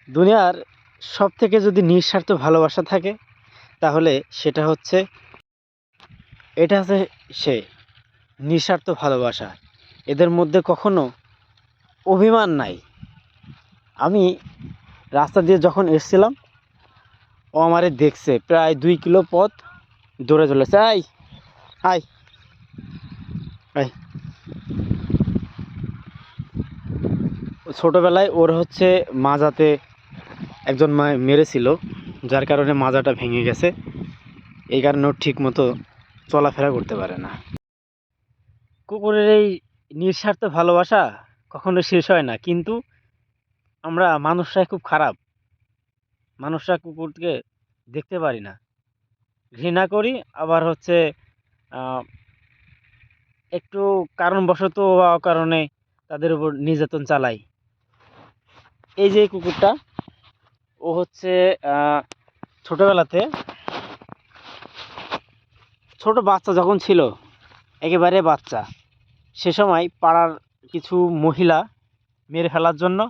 দুনিয়ার সব থেকে যদি নিঃস্বার্থ ভালোবাসা থাকে তাহলে সেটা হচ্ছে এটা হচ্ছে সে নিঃস্বার্থ ভালোবাসা। এদের মধ্যে কখনো অভিমান নাই। আমি রাস্তা দিয়ে যখন এসছিলাম, ও আমারে দেখছে, প্রায় 2 কিলো পথ দৌড়ে চলেছে। আই আই আই ছোটোবেলায় ওর হচ্ছে মাজাতে একজন মেরেছিল, যার কারণে মাজাটা ভেঙে গেছে। এই কারণে ও ঠিক মতো চলাফেরা করতে পারে না। কুকুরের এই নিঃস্বার্থ ভালোবাসা কখনো শেষ হয় না, কিন্তু আমরা মানুষরাই খুব খারাপ। মানুষরা কুকুরকে দেখতে পারি না, ঘৃণা করি। আবার হচ্ছে একটু কারণবশত বা অকারণে তাদের উপর নির্যাতন চালাই। এই যে কুকুরটা, ও হচ্ছে ছোটোবেলাতে ছোট বাচ্চা যখন ছিল, একেবারে বাচ্চা, সে সময় পাড়ার কিছু মহিলা মেরে ফেলার জন্য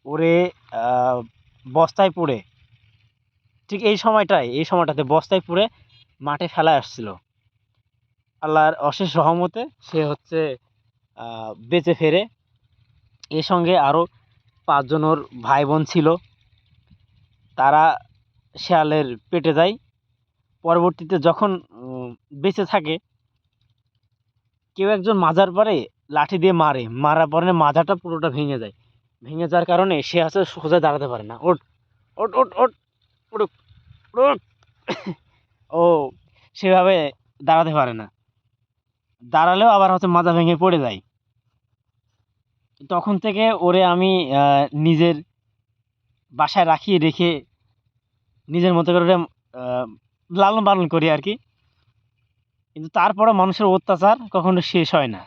ওরে বস্তায় পুরে, ঠিক এই সময়টাতে বস্তায় পুরে মাঠে ফেলা আসছিল। আল্লাহর অশেষ রহমতে সে হচ্ছে বেঁচে ফেরে। এর সঙ্গে আরও 5 জন ওর ভাই বোন ছিল, তারা শেয়ালের পেটে যায়। পরবর্তীতে যখন বেঁচে থাকে, কেউ একজন মাজার পরে লাঠি দিয়ে মারার পরে মাজাটা পুরোটা ভেঙে যায়। ভেঙে যাওয়ার কারণে সে আছে সোজা দাঁড়াতে পারে না। ওঠ ওঠ ওঠ ওঠ উঠুক উঠুক ও সেভাবে দাঁড়াতে পারে না, দাঁড়ালেও আবার হচ্ছে মাজা ভেঙে পড়ে যায়। তখন থেকে ওরে আমি নিজের বাসায় রেখে নিজের মতো করে লালন পালন করি আর কি। কিন্তু তারপরে মানুষের অত্যাচার কখনো শেষ হয় না।